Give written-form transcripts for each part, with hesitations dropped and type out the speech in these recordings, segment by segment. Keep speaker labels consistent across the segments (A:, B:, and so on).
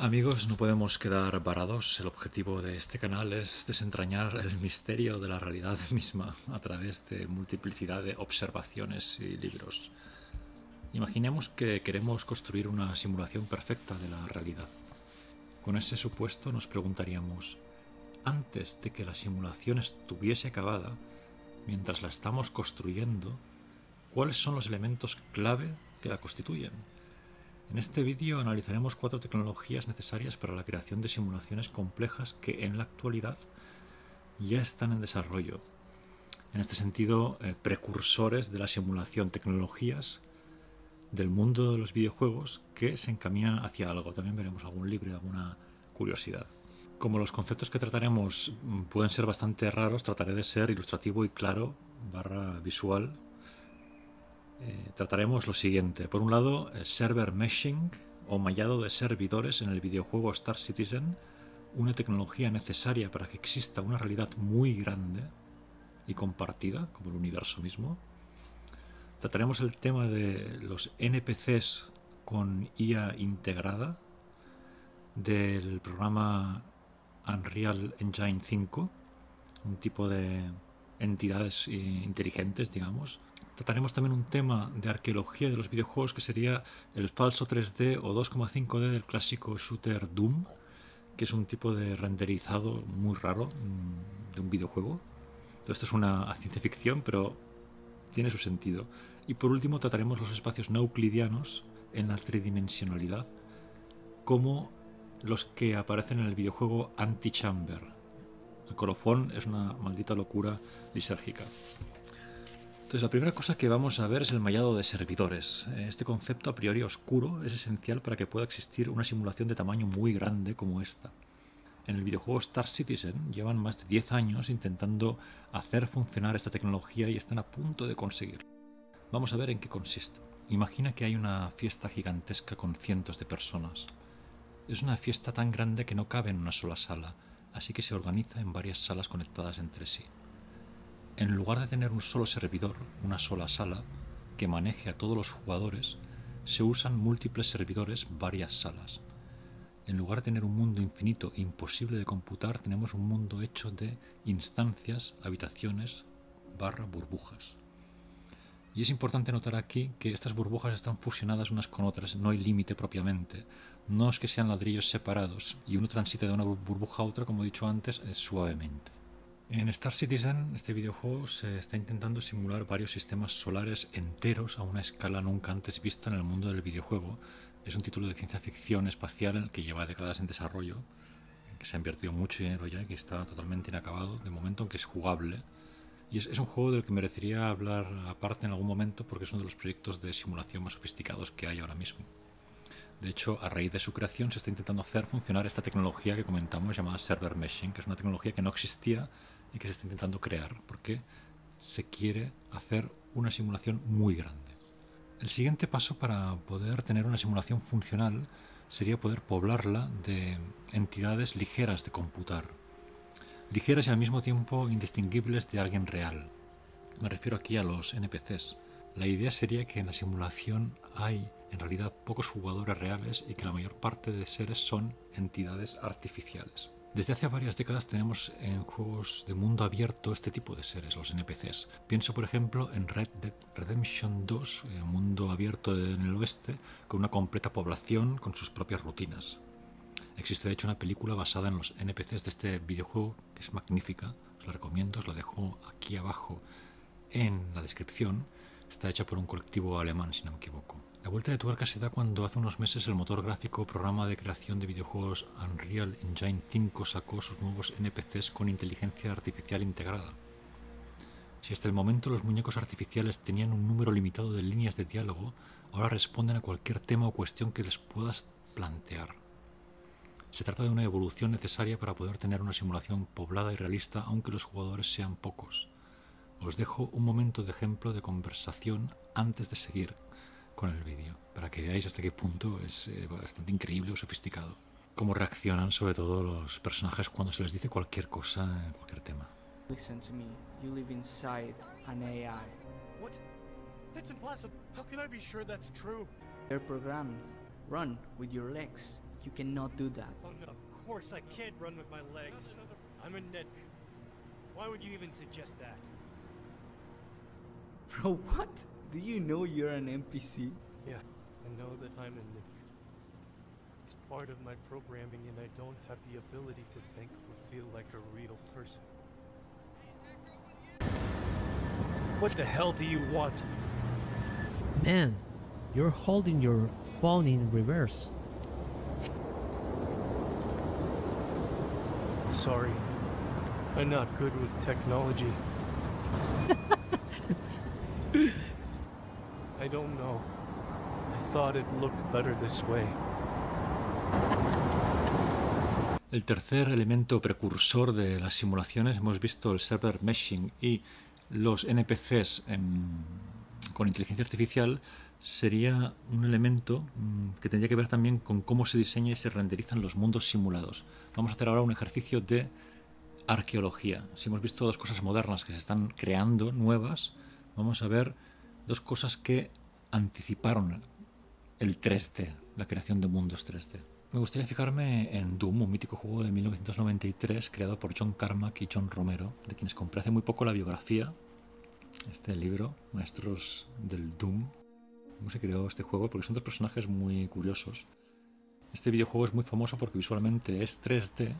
A: Amigos, no podemos quedar varados. El objetivo de este canal es desentrañar el misterio de la realidad misma a través de multiplicidad de observaciones y libros. Imaginemos que queremos construir una simulación perfecta de la realidad. Con ese supuesto nos preguntaríamos, antes de que la simulación estuviese acabada, mientras la estamos construyendo, ¿cuáles son los elementos clave que la constituyen? En este vídeo analizaremos 4 tecnologías necesarias para la creación de simulaciones complejas que en la actualidad ya están en desarrollo. En este sentido, precursores de la simulación, tecnologías del mundo de los videojuegos que se encaminan hacia algo. También veremos algún libro y alguna curiosidad. Como los conceptos que trataremos pueden ser bastante raros, trataré de ser ilustrativo y claro / visual. Trataremos lo siguiente. Por un lado, server meshing o mallado de servidores en el videojuego Star Citizen, una tecnología necesaria para que exista una realidad muy grande y compartida, como el universo mismo. Trataremos el tema de los NPCs con IA integrada del programa Unreal Engine 5, un tipo de entidades inteligentes, digamos. Trataremos también un tema de arqueología de los videojuegos que sería el falso 3D o 2,5D del clásico shooter Doom, que es un tipo de renderizado muy raro de un videojuego. Todo esto es una ciencia ficción, pero tiene su sentido. Y por último trataremos los espacios no euclidianos en la tridimensionalidad, como los que aparecen en el videojuego Antichamber. El colofón es una maldita locura lisérgica. Entonces, la primera cosa que vamos a ver es el mallado de servidores. Este concepto a priori oscuro es esencial para que pueda existir una simulación de tamaño muy grande como esta. En el videojuego Star Citizen llevan más de 10 años intentando hacer funcionar esta tecnología y están a punto de conseguirlo. Vamos a ver en qué consiste. Imagina que hay una fiesta gigantesca con cientos de personas. Es una fiesta tan grande que no cabe en una sola sala, así que se organiza en varias salas conectadas entre sí. En lugar de tener un solo servidor, una sola sala, que maneje a todos los jugadores, se usan múltiples servidores, varias salas. En lugar de tener un mundo infinito e imposible de computar, tenemos un mundo hecho de instancias, habitaciones / burbujas. Y es importante notar aquí que estas burbujas están fusionadas unas con otras, no hay límite propiamente. No es que sean ladrillos separados y uno transite de una burbuja a otra, como he dicho antes, suavemente. En Star Citizen, este videojuego, se está intentando simular varios sistemas solares enteros a una escala nunca antes vista en el mundo del videojuego. Es un título de ciencia ficción espacial en el que lleva décadas en desarrollo, en que se ha invertido mucho dinero ya y que está totalmente inacabado, de momento, aunque es jugable. Y es un juego del que merecería hablar aparte en algún momento porque es uno de los proyectos de simulación más sofisticados que hay ahora mismo. De hecho, a raíz de su creación se está intentando hacer funcionar esta tecnología que comentamos llamada server meshing, que es una tecnología que no existía y que se está intentando crear porque se quiere hacer una simulación muy grande. El siguiente paso para poder tener una simulación funcional sería poder poblarla de entidades ligeras de computar, ligeras y al mismo tiempo indistinguibles de alguien real. Me refiero aquí a los NPCs. La idea sería que en la simulación hay en realidad pocos jugadores reales y que la mayor parte de seres son entidades artificiales. Desde hace varias décadas tenemos en juegos de mundo abierto este tipo de seres, los NPCs. Pienso por ejemplo en Red Dead Redemption 2, un mundo abierto en el oeste, con una completa población con sus propias rutinas. Existe de hecho una película basada en los NPCs de este videojuego que es magnífica, os la recomiendo, os la dejo aquí abajo en la descripción. Está hecha por un colectivo alemán, si no me equivoco. La vuelta de tuerca se da cuando hace unos meses el motor gráfico programa de creación de videojuegos Unreal Engine 5 sacó sus nuevos NPCs con inteligencia artificial integrada. Si hasta el momento los muñecos artificiales tenían un número limitado de líneas de diálogo, ahora responden a cualquier tema o cuestión que les puedas plantear. Se trata de una evolución necesaria para poder tener una simulación poblada y realista aunque los jugadores sean pocos. Os dejo un momento de ejemplo de conversación antes de seguir con el vídeo, para que veáis hasta qué punto es bastante increíble o sofisticado. Cómo reaccionan sobre todo los personajes cuando se les dice cualquier cosa, cualquier tema.
B: Listen to me. You live inside an AI.
C: What? That's impossible. How can I be sure that's true?
B: They're programmed. Run with your legs. You cannot do that.
C: Oh no, of course I can't run with my legs. I'm a Nick. Why would you even suggest that?
B: Bro, what? Do you know you're an NPC?
C: Yeah, I know that I'm a Nick. It's part of my programming and I don't have the ability to think or feel like a real person. What the hell do you want?
D: Man, you're holding your phone in reverse.
C: Sorry. I'm not good with technology. I don't know. I thought it looked better this way.
A: El tercer elemento precursor de las simulaciones, hemos visto el server meshing y los NPCs con inteligencia artificial, sería un elemento que tendría que ver también con cómo se diseña y se renderizan los mundos simulados. Vamos a hacer ahora un ejercicio de arqueología. Si hemos visto dos cosas modernas que se están creando, nuevas, vamos a ver dos cosas que anticiparon el 3D, la creación de mundos 3D. Me gustaría fijarme en Doom, un mítico juego de 1993 creado por John Carmack y John Romero, de quienes compré hace muy poco la biografía, este libro, Maestros del Doom. ¿Cómo se creó este juego? Porque son dos personajes muy curiosos. Este videojuego es muy famoso porque visualmente es 3D,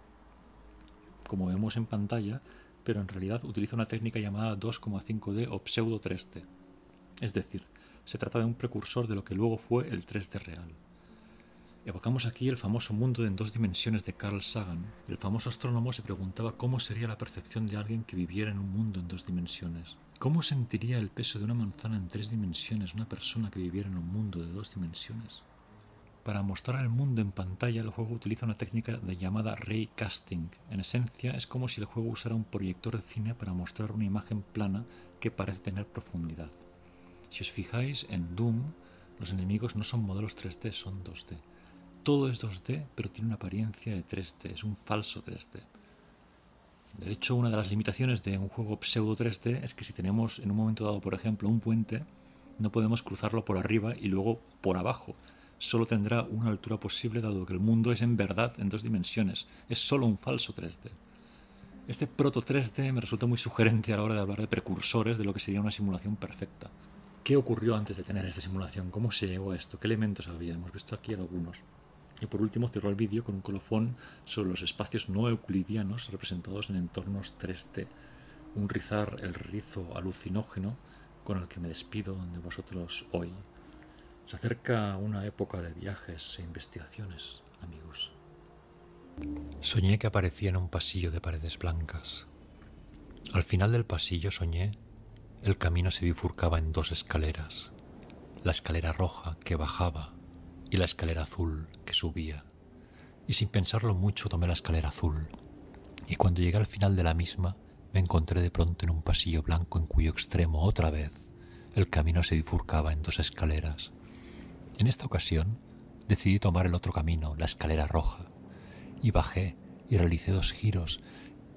A: como vemos en pantalla, pero en realidad utiliza una técnica llamada 2,5D o pseudo 3D. Es decir, se trata de un precursor de lo que luego fue el 3D real. Evocamos aquí el famoso mundo en dos dimensiones de Carl Sagan. El famoso astrónomo se preguntaba cómo sería la percepción de alguien que viviera en un mundo en dos dimensiones. ¿Cómo sentiría el peso de una manzana en 3 dimensiones una persona que viviera en un mundo de 2 dimensiones? Para mostrar el mundo en pantalla, el juego utiliza una técnica llamada ray casting. En esencia, es como si el juego usara un proyector de cine para mostrar una imagen plana que parece tener profundidad. Si os fijáis, en Doom, los enemigos no son modelos 3D, son 2D. Todo es 2D, pero tiene una apariencia de 3D, es un falso 3D. De hecho, una de las limitaciones de un juego pseudo 3D es que si tenemos en un momento dado, por ejemplo, un puente, no podemos cruzarlo por arriba y luego por abajo. Solo tendrá una altura posible dado que el mundo es en verdad en 2 dimensiones. Es solo un falso 3D. Este proto 3D me resulta muy sugerente a la hora de hablar de precursores de lo que sería una simulación perfecta. ¿Qué ocurrió antes de tener esta simulación? ¿Cómo se llegó a esto? ¿Qué elementos había? Hemos visto aquí algunos. Y por último cierro el vídeo con un colofón sobre los espacios no euclidianos representados en entornos 3D. Un rizar el rizo alucinógeno con el que me despido de vosotros hoy. Se acerca una época de viajes e investigaciones, amigos. Soñé que aparecía en un pasillo de paredes blancas. Al final del pasillo soñé, el camino se bifurcaba en 2 escaleras. La escalera roja que bajaba y la escalera azul que subía. Y sin pensarlo mucho tomé la escalera azul. Y cuando llegué al final de la misma, me encontré de pronto en un pasillo blanco en cuyo extremo, otra vez, el camino se bifurcaba en 2 escaleras. En esta ocasión, decidí tomar el otro camino, la escalera roja. Y bajé y realicé 2 giros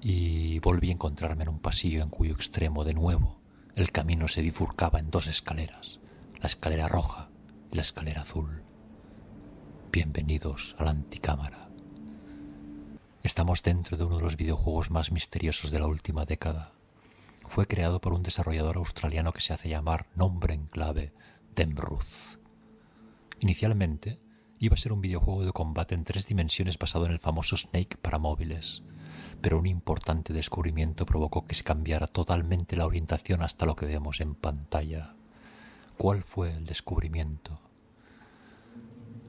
A: y volví a encontrarme en un pasillo en cuyo extremo, de nuevo, el camino se bifurcaba en 2 escaleras, la escalera roja y la escalera azul. Bienvenidos a la anticámara. Estamos dentro de uno de los videojuegos más misteriosos de la última década. Fue creado por un desarrollador australiano que se hace llamar, nombre en clave, Demruth. Inicialmente, iba a ser un videojuego de combate en 3 dimensiones basado en el famoso Snake para móviles, pero un importante descubrimiento provocó que se cambiara totalmente la orientación hasta lo que vemos en pantalla. ¿Cuál fue el descubrimiento?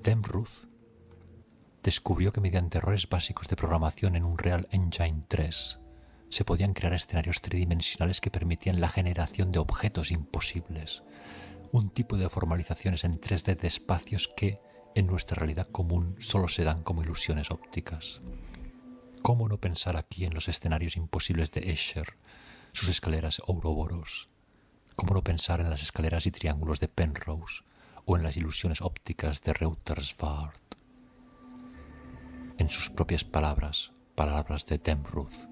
A: Demruth descubrió que mediante errores básicos de programación en Unreal Engine 3 se podían crear escenarios tridimensionales que permitían la generación de objetos imposibles, un tipo de formalizaciones en 3D de espacios que, en nuestra realidad común, solo se dan como ilusiones ópticas. ¿Cómo no pensar aquí en los escenarios imposibles de Escher, sus escaleras Ouroboros? ¿Cómo no pensar en las escaleras y triángulos de Penrose o en las ilusiones ópticas de Reuterswald? En sus propias palabras, palabras de Demruth,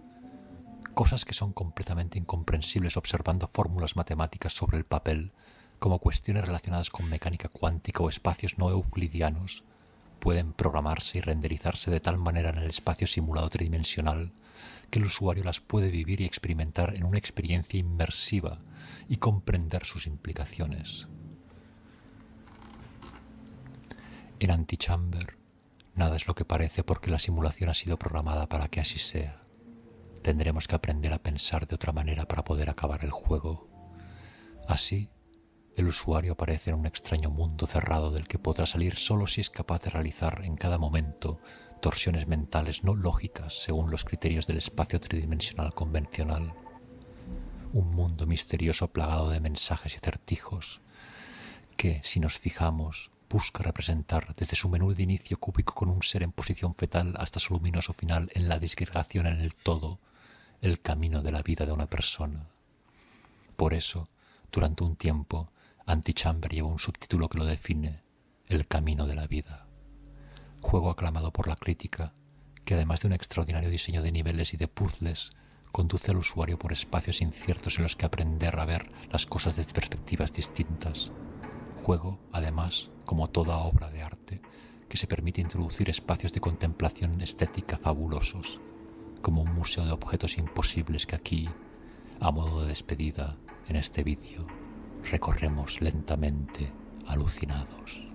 A: cosas que son completamente incomprensibles observando fórmulas matemáticas sobre el papel, como cuestiones relacionadas con mecánica cuántica o espacios no euclidianos, pueden programarse y renderizarse de tal manera en el espacio simulado tridimensional que el usuario las puede vivir y experimentar en una experiencia inmersiva y comprender sus implicaciones. En Antichamber, nada es lo que parece porque la simulación ha sido programada para que así sea. Tendremos que aprender a pensar de otra manera para poder acabar el juego. Así, el usuario aparece en un extraño mundo cerrado del que podrá salir solo si es capaz de realizar en cada momento torsiones mentales no lógicas según los criterios del espacio tridimensional convencional. Un mundo misterioso plagado de mensajes y acertijos que, si nos fijamos, busca representar desde su menú de inicio cúbico con un ser en posición fetal hasta su luminoso final en la disgregación en el todo, el camino de la vida de una persona. Por eso, durante un tiempo, Antichamber lleva un subtítulo que lo define: El camino de la vida. Juego aclamado por la crítica, que además de un extraordinario diseño de niveles y de puzzles, conduce al usuario por espacios inciertos en los que aprender a ver las cosas desde perspectivas distintas. Juego, además, como toda obra de arte, que se permite introducir espacios de contemplación estética fabulosos, como un museo de objetos imposibles que aquí, a modo de despedida, en este vídeo, recorremos lentamente, alucinados.